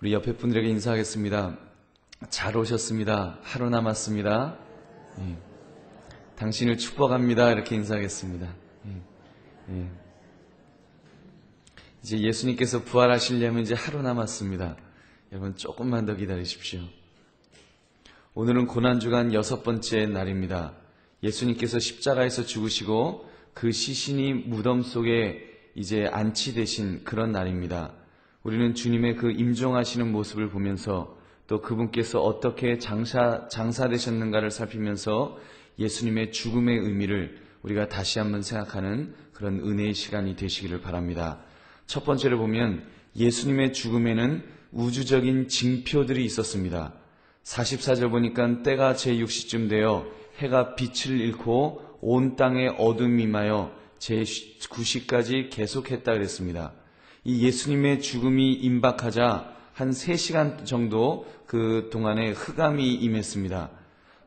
우리 옆에 분들에게 인사하겠습니다. 잘 오셨습니다. 하루 남았습니다. 예. 당신을 축복합니다. 이렇게 인사하겠습니다. 예. 이제 예수님께서 부활하시려면 이제 하루 남았습니다. 여러분 조금만 더 기다리십시오. 오늘은 고난주간 6번째 날입니다. 예수님께서 십자가에서 죽으시고 그 시신이 무덤 속에 이제 안치되신 그런 날입니다. 우리는 주님의 그 임종하시는 모습을 보면서 또 그분께서 어떻게 장사되셨는가를 살피면서 예수님의 죽음의 의미를 우리가 다시 한번 생각하는 그런 은혜의 시간이 되시기를 바랍니다. 첫 번째로 보면 예수님의 죽음에는 우주적인 징표들이 있었습니다. 44절 보니까 때가 제6시쯤 되어 해가 빛을 잃고 온 땅에 어둠이 임하여 제9시까지 계속했다 그랬습니다. 이 예수님의 죽음이 임박하자 한 3시간 정도 그 동안에 흑암이 임했습니다.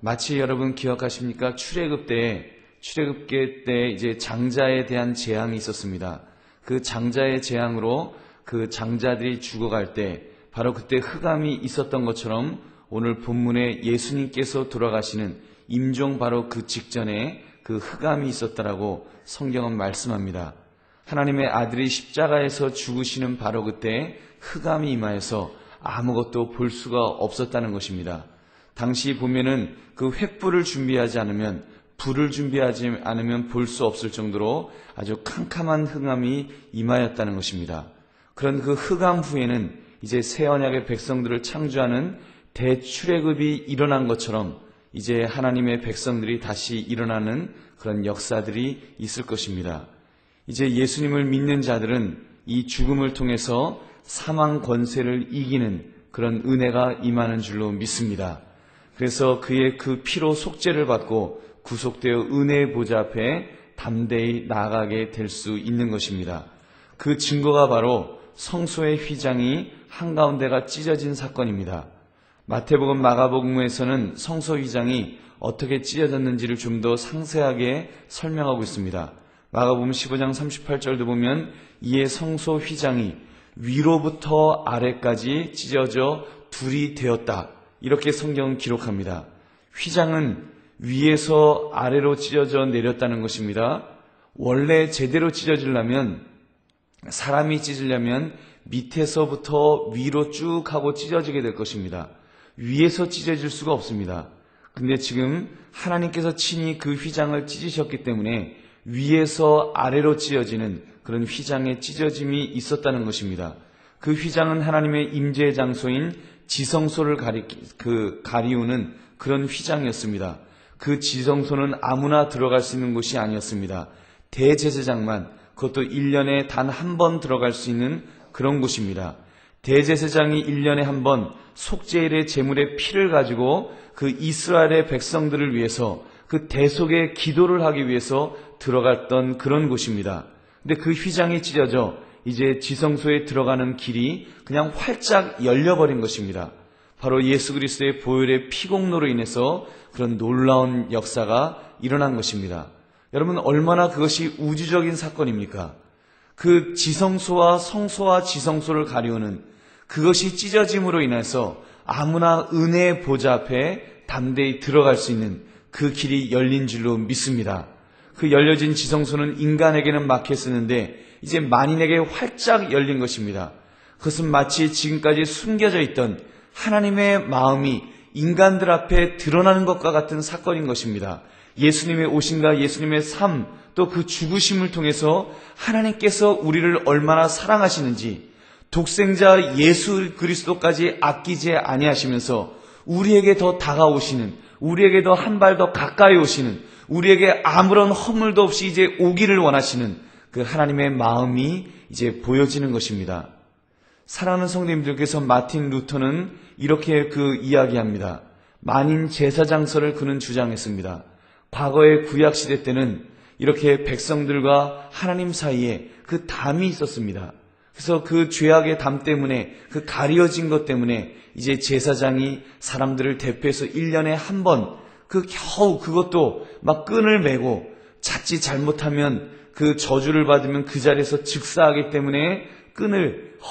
마치 여러분 기억하십니까? 출애굽계 때 이제 장자에 대한 재앙이 있었습니다. 그 장자의 재앙으로 그 장자들이 죽어갈 때 바로 그때 흑암이 있었던 것처럼 오늘 본문에 예수님께서 돌아가시는 임종 바로 그 직전에 그 흑암이 있었다라고 성경은 말씀합니다. 하나님의 아들이 십자가에서 죽으시는 바로 그때 흑암이 임하여서 아무것도 볼 수가 없었다는 것입니다. 당시 보면은 그 횃불을 준비하지 않으면, 불을 준비하지 않으면 볼 수 없을 정도로 아주 캄캄한 흑암이 임하였다는 것입니다. 그런 그 흑암 후에는 이제 새 언약의 백성들을 창조하는 대출애굽이 일어난 것처럼 이제 하나님의 백성들이 다시 일어나는 그런 역사들이 있을 것입니다. 이제 예수님을 믿는 자들은 이 죽음을 통해서 사망 권세를 이기는 그런 은혜가 임하는 줄로 믿습니다. 그래서 그의 그 피로 속죄를 받고 구속되어 은혜의 보좌 앞에 담대히 나아가게 될 수 있는 것입니다. 그 증거가 바로 성소의 휘장이 한가운데가 찢어진 사건입니다. 마태복음, 마가복음에서는 성소 휘장이 어떻게 찢어졌는지를 좀 더 상세하게 설명하고 있습니다. 마가복음 15장 38절도 보면 이에 성소 휘장이 위로부터 아래까지 찢어져 둘이 되었다. 이렇게 성경은 기록합니다. 휘장은 위에서 아래로 찢어져 내렸다는 것입니다. 원래 제대로 찢어지려면, 사람이 찢으려면 밑에서부터 위로 쭉 하고 찢어지게 될 것입니다. 위에서 찢어질 수가 없습니다. 근데 지금 하나님께서 친히 그 휘장을 찢으셨기 때문에 위에서 아래로 찢어지는 그런 휘장의 찢어짐이 있었다는 것입니다. 그 휘장은 하나님의 임재의 장소인 지성소를 가리우는 그런 휘장이었습니다. 그 지성소는 아무나 들어갈 수 있는 곳이 아니었습니다. 대제사장만, 그것도 1년에 단 한 번 들어갈 수 있는 그런 곳입니다. 대제사장이 1년에 한 번 속죄일의 제물의 피를 가지고 그 이스라엘의 백성들을 위해서 그 대속의 기도를 하기 위해서 들어갔던 그런 곳입니다. 근데 그 휘장이 찢어져 이제 지성소에 들어가는 길이 그냥 활짝 열려버린 것입니다. 바로 예수 그리스도의 보혈의 피공로로 인해서 그런 놀라운 역사가 일어난 것입니다. 여러분, 얼마나 그것이 우주적인 사건입니까? 그 지성소와 성소와 지성소를 가리우는 그것이 찢어짐으로 인해서 아무나 은혜의 보좌 앞에 담대히 들어갈 수 있는 그 길이 열린 줄로 믿습니다. 그 열려진 지성소는 인간에게는 막혔었는데 이제 만인에게 활짝 열린 것입니다. 그것은 마치 지금까지 숨겨져 있던 하나님의 마음이 인간들 앞에 드러나는 것과 같은 사건인 것입니다. 예수님의 오심과 예수님의 삶, 또 그 죽으심을 통해서 하나님께서 우리를 얼마나 사랑하시는지, 독생자 예수 그리스도까지 아끼지 아니하시면서 우리에게 더 다가오시는, 우리에게 더 한 발 더 가까이 오시는, 우리에게 아무런 허물도 없이 이제 오기를 원하시는 그 하나님의 마음이 이제 보여지는 것입니다. 사랑하는 성도님들께서 마틴 루터는 이렇게 그 이야기합니다. 만인 제사장설을 그는 주장했습니다. 과거의 구약시대 때는 이렇게 백성들과 하나님 사이에 그 담이 있었습니다. 그래서 그 죄악의 담 때문에, 그 가려진 것 때문에 이제 제사장이 사람들을 대표해서 1년에 한 번 그 겨우 그것도 막 끈을 메고 자칫 잘못하면 그 저주를 받으면 그 자리에서 즉사하기 때문에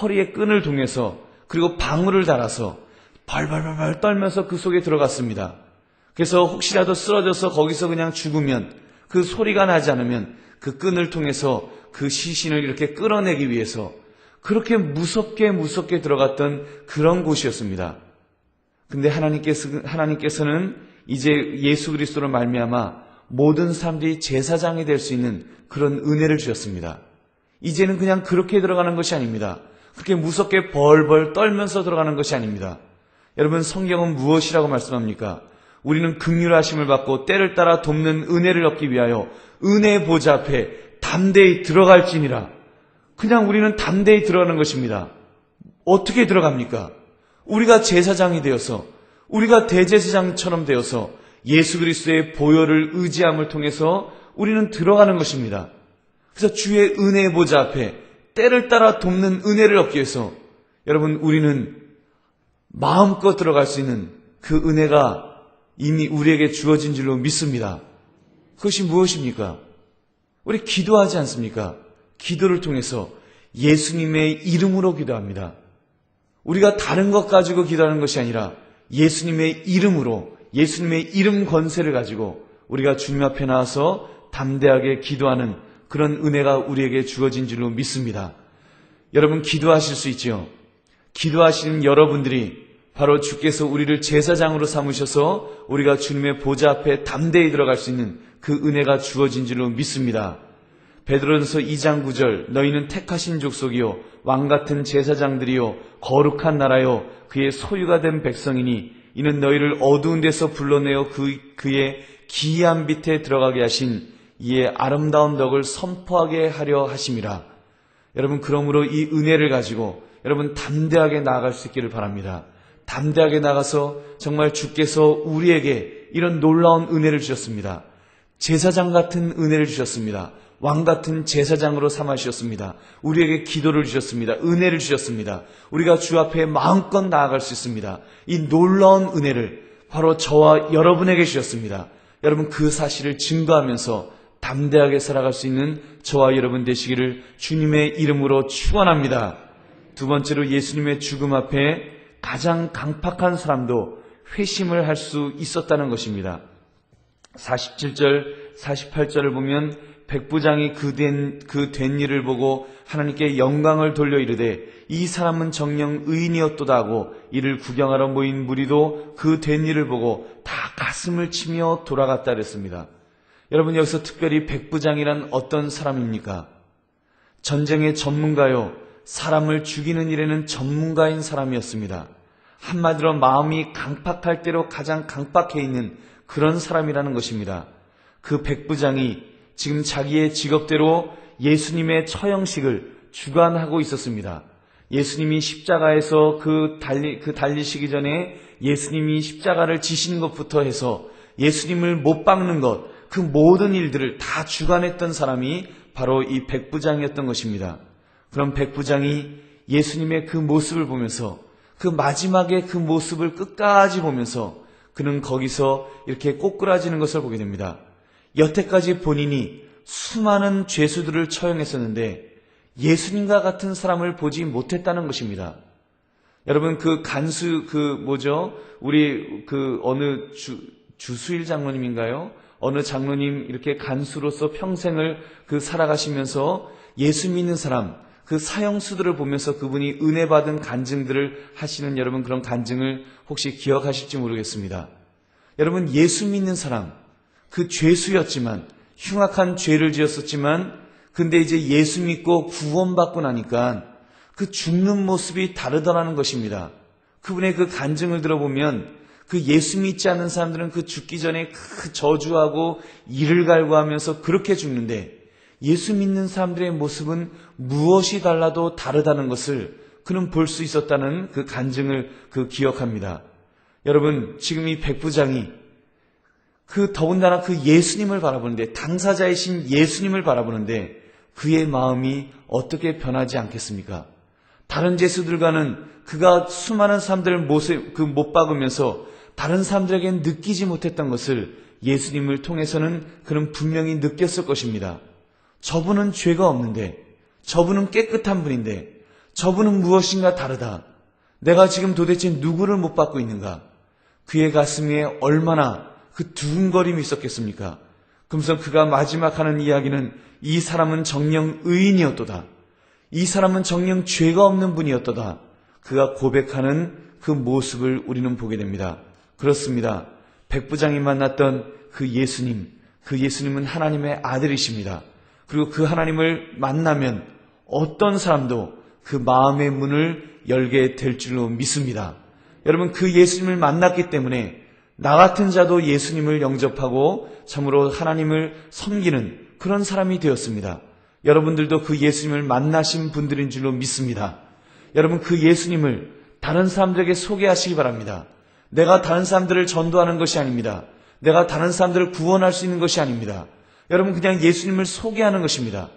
허리에 끈을 동여서 그리고 방울을 달아서 발발발발 떨면서 그 속에 들어갔습니다. 그래서 혹시라도 쓰러져서 거기서 그냥 죽으면, 그 소리가 나지 않으면 그 끈을 통해서 그 시신을 이렇게 끌어내기 위해서 그렇게 무섭게 들어갔던 그런 곳이었습니다. 근데 하나님께서는 이제 예수 그리스도로 말미암아 모든 사람들이 제사장이 될 수 있는 그런 은혜를 주셨습니다. 이제는 그냥 그렇게 들어가는 것이 아닙니다. 그렇게 무섭게 벌벌 떨면서 들어가는 것이 아닙니다. 여러분, 성경은 무엇이라고 말씀합니까? 우리는 긍휼하심을 받고 때를 따라 돕는 은혜를 얻기 위하여 은혜의 보좌 앞에 담대히 들어갈지니라. 그냥 우리는 담대히 들어가는 것입니다. 어떻게 들어갑니까? 우리가 제사장이 되어서, 우리가 대제사장처럼 되어서 예수 그리스도의 보혈을 의지함을 통해서 우리는 들어가는 것입니다. 그래서 주의 은혜의 보좌 앞에 때를 따라 돕는 은혜를 얻기 위해서 여러분, 우리는 마음껏 들어갈 수 있는 그 은혜가 이미 우리에게 주어진 줄로 믿습니다. 그것이 무엇입니까? 우리 기도하지 않습니까? 기도를 통해서 예수님의 이름으로 기도합니다. 우리가 다른 것 가지고 기도하는 것이 아니라 예수님의 이름으로, 예수님의 이름 권세를 가지고 우리가 주님 앞에 나와서 담대하게 기도하는 그런 은혜가 우리에게 주어진 줄로 믿습니다. 여러분, 기도하실 수 있지요? 기도하시는 여러분들이 바로 주께서 우리를 제사장으로 삼으셔서 우리가 주님의 보좌 앞에 담대히 들어갈 수 있는 그 은혜가 주어진 줄로 믿습니다. 베드로전서 2장 9절, 너희는 택하신 족속이요 왕같은 제사장들이요 거룩한 나라요 그의 소유가 된 백성이니 이는 너희를 어두운 데서 불러내어 그의 기이한 빛에 들어가게 하신 이의 아름다운 덕을 선포하게 하려 하심이라. 여러분, 그러므로 이 은혜를 가지고 여러분 담대하게 나아갈 수 있기를 바랍니다. 담대하게 나가서 정말 주께서 우리에게 이런 놀라운 은혜를 주셨습니다. 제사장 같은 은혜를 주셨습니다. 왕 같은 제사장으로 삼으셨습니다. 우리에게 기도를 주셨습니다. 은혜를 주셨습니다. 우리가 주 앞에 마음껏 나아갈 수 있습니다. 이 놀라운 은혜를 바로 저와 여러분에게 주셨습니다. 여러분, 그 사실을 증거하면서 담대하게 살아갈 수 있는 저와 여러분 되시기를 주님의 이름으로 축원합니다. 두 번째로, 예수님의 죽음 앞에 가장 강팍한 사람도 회심을 할 수 있었다는 것입니다. 47절, 48절을 보면 백부장이 그 된 일을 보고 하나님께 영광을 돌려 이르되 이 사람은 정녕 의인이었도다 하고 이를 구경하러 모인 무리도 그 된 일을 보고 다 가슴을 치며 돌아갔다 그랬습니다. 여러분, 여기서 특별히 백부장이란 어떤 사람입니까? 전쟁의 전문가요, 사람을 죽이는 일에는 전문가인 사람이었습니다. 한마디로 마음이 강팍할 대로 가장 강팍해 있는 그런 사람이라는 것입니다. 그 백부장이 지금 자기의 직업대로 예수님의 처형식을 주관하고 있었습니다. 예수님이 십자가에서 달리시기 전에 예수님이 십자가를 지신 것부터 해서 예수님을 못 박는 것, 그 모든 일들을 다 주관했던 사람이 바로 이 백부장이었던 것입니다. 그럼 백부장이 예수님의 그 모습을 보면서, 그 마지막에 그 모습을 끝까지 보면서 그는 거기서 이렇게 꼬꾸라지는 것을 보게 됩니다. 여태까지 본인이 수많은 죄수들을 처형했었는데 예수님과 같은 사람을 보지 못했다는 것입니다. 여러분, 그 간수, 우리 어느 주수일 장로님인가요? 어느 장로님 이렇게 간수로서 평생을 살아가시면서 예수 믿는 사람, 그 사형수들을 보면서 그분이 은혜 받은 간증들을 하시는, 여러분 그런 간증을 혹시 기억하실지 모르겠습니다. 여러분, 예수 믿는 사람, 그 죄수였지만, 흉악한 죄를 지었었지만, 근데 이제 예수 믿고 구원받고 나니까 그 죽는 모습이 다르더라는 것입니다. 그분의 그 간증을 들어보면 그 예수 믿지 않는 사람들은 그 죽기 전에 그 저주하고 이를 갈구하면서 그렇게 죽는데, 예수 믿는 사람들의 모습은 무엇이 달라도 다르다는 것을 그는 볼 수 있었다는 그 간증을 기억합니다. 여러분, 지금 이 백부장이 더군다나 그 예수님을 바라보는데, 당사자이신 예수님을 바라보는데 그의 마음이 어떻게 변하지 않겠습니까? 다른 죄수들과는 그가 수많은 사람들을 못 박으면서 다른 사람들에게는 느끼지 못했던 것을 예수님을 통해서는 그는 분명히 느꼈을 것입니다. 저분은 죄가 없는데, 저분은 깨끗한 분인데, 저분은 무엇인가 다르다. 내가 지금 도대체 누구를 못 받고 있는가? 그의 가슴에 얼마나 그 두근거림이 있었겠습니까? 그러면서 그가 마지막 하는 이야기는 이 사람은 정녕 의인이었도다. 이 사람은 정녕 죄가 없는 분이었도다. 그가 고백하는 그 모습을 우리는 보게 됩니다. 그렇습니다. 백부장이 만났던 그 예수님은 하나님의 아들이십니다. 그리고 그 하나님을 만나면 어떤 사람도 그 마음의 문을 열게 될 줄로 믿습니다. 여러분, 그 예수님을 만났기 때문에 나 같은 자도 예수님을 영접하고 참으로 하나님을 섬기는 그런 사람이 되었습니다. 여러분들도 그 예수님을 만나신 분들인 줄로 믿습니다. 여러분, 그 예수님을 다른 사람들에게 소개하시기 바랍니다. 내가 다른 사람들을 전도하는 것이 아닙니다. 내가 다른 사람들을 구원할 수 있는 것이 아닙니다. 여러분, 그냥 예수님을 소개하는 것입니다.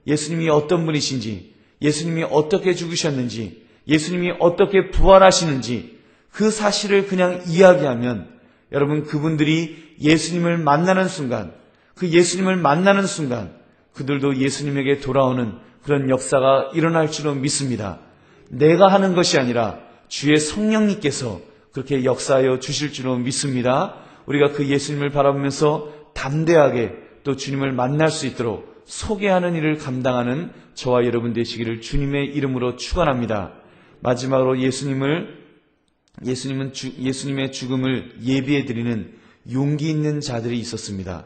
예수님이 어떤 분이신지, 예수님이 어떻게 죽으셨는지, 예수님이 어떻게 부활하시는지 그 사실을 그냥 이야기하면 여러분, 그분들이 예수님을 만나는 순간, 그 예수님을 만나는 순간 그들도 예수님에게 돌아오는 그런 역사가 일어날 줄로 믿습니다. 내가 하는 것이 아니라 주의 성령님께서 그렇게 역사하여 주실 줄로 믿습니다. 우리가 그 예수님을 바라보면서 담대하게 또 주님을 만날 수 있도록 소개하는 일을 감당하는 저와 여러분 되시기를 주님의 이름으로 축원합니다. 마지막으로 예수님의 죽음을 예비해 드리는 용기 있는 자들이 있었습니다.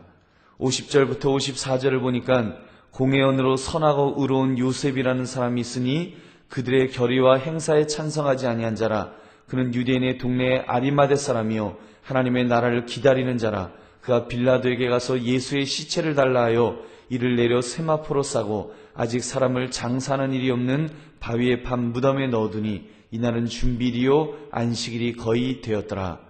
50절부터 54절을 보니까 공회원으로 선하고 의로운 요셉이라는 사람이 있으니 그들의 결의와 행사에 찬성하지 아니한 자라. 그는 유대인의 동네의 아리마대 사람이요 하나님의 나라를 기다리는 자라. 그가 빌라도에게 가서 예수의 시체를 달라 하여 이를 내려 세마포로 싸고 아직 사람을 장사하는 일이 없는 바위의 판 무덤에 넣어두니 이날은 준비일이요 안식일이 거의 되었더라.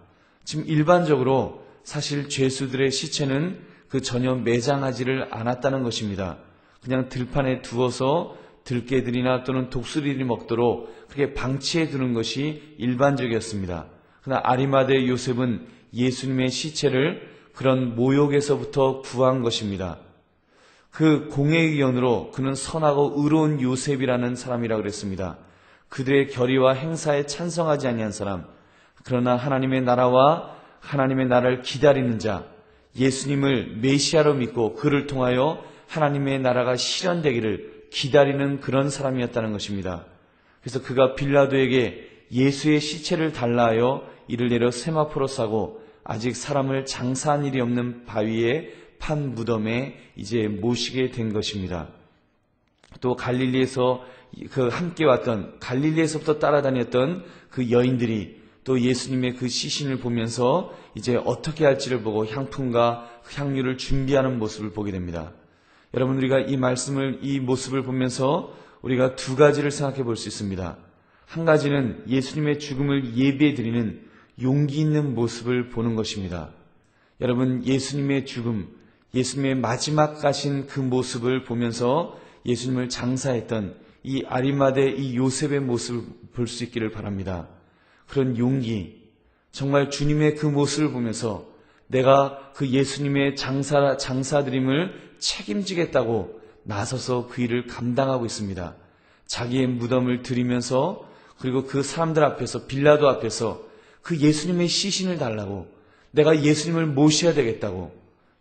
지금 일반적으로 사실 죄수들의 시체는 그 전혀 매장하지를 않았다는 것입니다. 그냥 들판에 두어서 들개들이나 또는 독수리들이 먹도록 그렇게 방치해 두는 것이 일반적이었습니다. 그러나 아리마대 요셉은 예수님의 시체를 그런 모욕에서부터 구한 것입니다. 그 공회의원으로 그는 선하고 의로운 요셉이라는 사람이라고 그랬습니다. 그들의 결의와 행사에 찬성하지 아니한 사람, 그러나 하나님의 나라와 하나님의 나라를 기다리는 자, 예수님을 메시아로 믿고 그를 통하여 하나님의 나라가 실현되기를 기다리는 그런 사람이었다는 것입니다. 그래서 그가 빌라도에게 예수의 시체를 달라 하여 이를 내려 세마포로 싸고 아직 사람을 장사한 일이 없는 바위의 판 무덤에 이제 모시게 된 것입니다. 또 갈릴리에서 그 함께 왔던 갈릴리에서부터 따라다녔던 그 여인들이 또 예수님의 그 시신을 보면서 이제 어떻게 할지를 보고 향품과 향유를 준비하는 모습을 보게 됩니다. 여러분, 우리가 이 모습을 보면서 우리가 두 가지를 생각해 볼 수 있습니다. 한 가지는 예수님의 죽음을 예비해 드리는 용기 있는 모습을 보는 것입니다. 여러분, 예수님의 죽음, 예수님의 마지막 가신 그 모습을 보면서 예수님을 장사했던 이 아리마대 이 요셉의 모습을 볼 수 있기를 바랍니다. 그런 용기, 정말 주님의 그 모습을 보면서 내가 그 예수님의 장사드림을 책임지겠다고 나서서 그 일을 감당하고 있습니다. 자기의 무덤을 드리면서 그리고 그 사람들 앞에서 빌라도 앞에서 그 예수님의 시신을 달라고 내가 예수님을 모셔야 되겠다고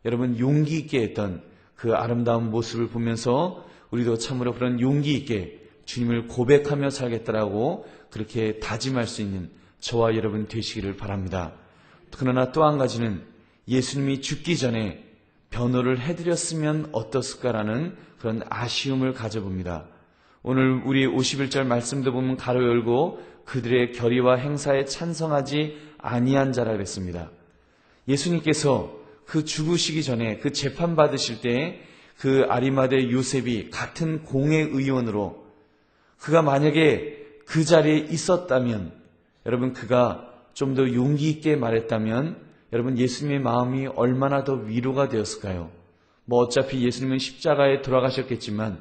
여러분 용기 있게 했던 그 아름다운 모습을 보면서 우리도 참으로 그런 용기 있게 주님을 고백하며 살겠다라고 그렇게 다짐할 수 있는 저와 여러분 되시기를 바랍니다. 그러나 또 한 가지는 예수님이 죽기 전에 변호를 해드렸으면 어떻을까라는 그런 아쉬움을 가져봅니다. 오늘 우리 51절 말씀도 보면 가로 열고 그들의 결의와 행사에 찬성하지 아니한 자라 그랬습니다. 예수님께서 그 죽으시기 전에 그 재판 받으실 때 그 아리마대 요셉이 같은 공회의원으로 그가 만약에 그 자리에 있었다면 여러분 그가 좀 더 용기 있게 말했다면 여러분 예수님의 마음이 얼마나 더 위로가 되었을까요? 어차피 예수님은 십자가에 돌아가셨겠지만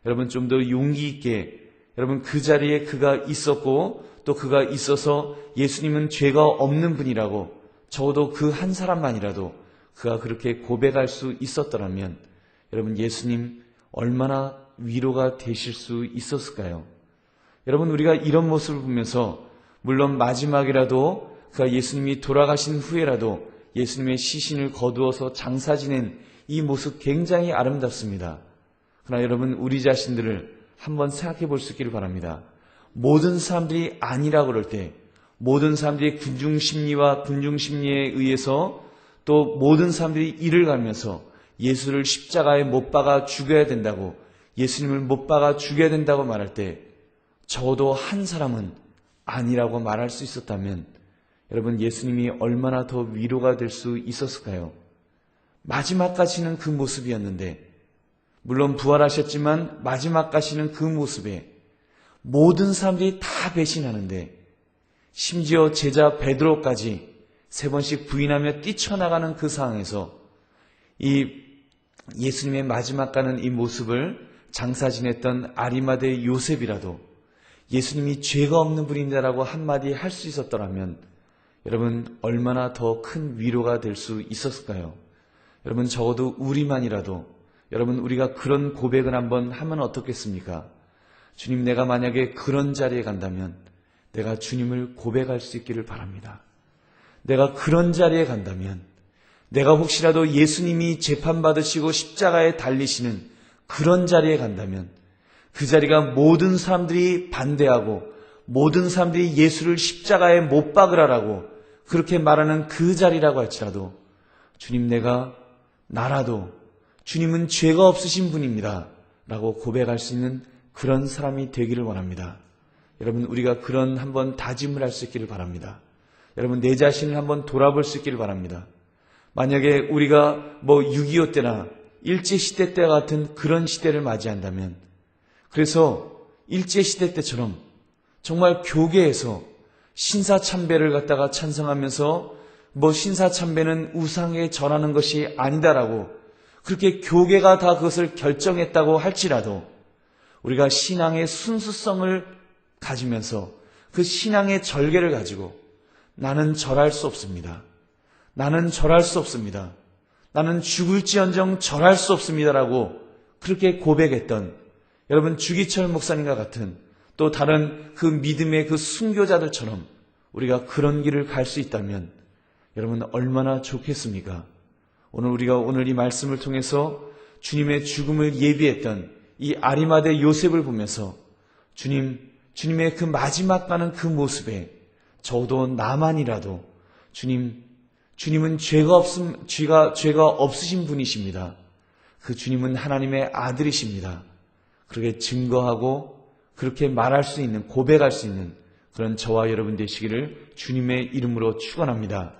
여러분 좀 더 용기 있게 여러분 그 자리에 그가 있었고 또 그가 있어서 예수님은 죄가 없는 분이라고 적어도 그 한 사람만이라도 그가 그렇게 고백할 수 있었더라면 여러분 예수님 얼마나 위로가 되실 수 있었을까요? 여러분 우리가 이런 모습을 보면서 물론 마지막이라도 그가 예수님이 돌아가신 후에라도 예수님의 시신을 거두어서 장사 지낸 이 모습 굉장히 아름답습니다. 그러나 여러분, 우리 자신들을 한번 생각해 볼 수 있기를 바랍니다. 모든 사람들이 아니라 그럴 때, 모든 사람들이 군중심리와 군중심리에 의해서 또 모든 사람들이 이를 가면서 예수를 십자가에 못 박아 죽여야 된다고, 예수님을 못 박아 죽여야 된다고 말할 때 적어도 한 사람은 아니라고 말할 수 있었다면 여러분, 예수님이 얼마나 더 위로가 될 수 있었을까요? 마지막까지는 그 모습이었는데, 물론 부활하셨지만 마지막까지는 그 모습에 모든 사람들이 다 배신하는데, 심지어 제자 베드로까지 3번씩 부인하며 뛰쳐나가는 그 상황에서 이 예수님의 마지막 가는 이 모습을 장사 지냈던 아리마대 요셉이라도 예수님이 죄가 없는 분입니다라고 한마디 할 수 있었더라면 여러분, 얼마나 더 큰 위로가 될 수 있었을까요? 여러분, 적어도 우리만이라도 여러분, 우리가 그런 고백을 한번 하면 어떻겠습니까? 주님, 내가 만약에 그런 자리에 간다면 내가 주님을 고백할 수 있기를 바랍니다. 내가 그런 자리에 간다면, 내가 혹시라도 예수님이 재판받으시고 십자가에 달리시는 그런 자리에 간다면 그 자리가 모든 사람들이 반대하고 모든 사람들이 예수를 십자가에 못 박으라라고 그렇게 말하는 그 자리라고 할지라도 주님, 나라도 주님은 죄가 없으신 분입니다 라고 고백할 수 있는 그런 사람이 되기를 원합니다. 여러분, 우리가 그런 한번 다짐을 할 수 있기를 바랍니다. 여러분, 내 자신을 한번 돌아볼 수 있기를 바랍니다. 만약에 우리가 6.25 때나 일제시대 때 같은 그런 시대를 맞이한다면, 그래서 일제시대 때처럼 정말 교계에서 신사참배를 갖다가 찬성하면서 신사참배는 우상에 절하는 것이 아니다라고 그렇게 교계가 다 그것을 결정했다고 할지라도 우리가 신앙의 순수성을 가지면서 그 신앙의 절개를 가지고 나는 절할 수 없습니다. 나는 절할 수 없습니다. 나는 죽을지언정 절할 수 없습니다라고 그렇게 고백했던 여러분, 주기철 목사님과 같은 또 다른 그 믿음의 그 순교자들처럼 우리가 그런 길을 갈 수 있다면 여러분, 얼마나 좋겠습니까? 오늘 이 말씀을 통해서 주님의 죽음을 예비했던 이 아리마대 요셉을 보면서 주님의 그 마지막 가는 그 모습에 적어도 나만이라도 주님은 죄가 없으신 분이십니다. 그 주님은 하나님의 아들이십니다. 그렇게 증거하고 그렇게 말할 수 있는, 고백할 수 있는 그런 저와 여러분 되시기를 주님의 이름으로 축원합니다.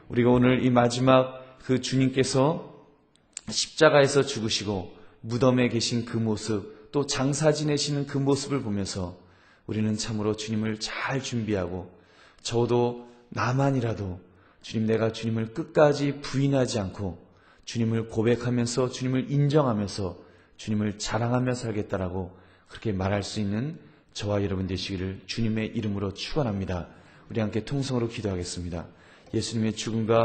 우리가 오늘 이 마지막 그 주님께서 십자가에서 죽으시고 무덤에 계신 그 모습, 또 장사 지내시는 그 모습을 보면서 우리는 참으로 주님을 잘 준비하고 적어도 나만이라도 주님, 내가 주님을 끝까지 부인하지 않고 주님을 고백하면서 주님을 인정하면서 주님을 자랑하며 살겠다라고 그렇게 말할 수 있는 저와 여러분 되시기를 주님의 이름으로 축원합니다. 우리 함께 통성으로 기도하겠습니다. 예수님의 죽음과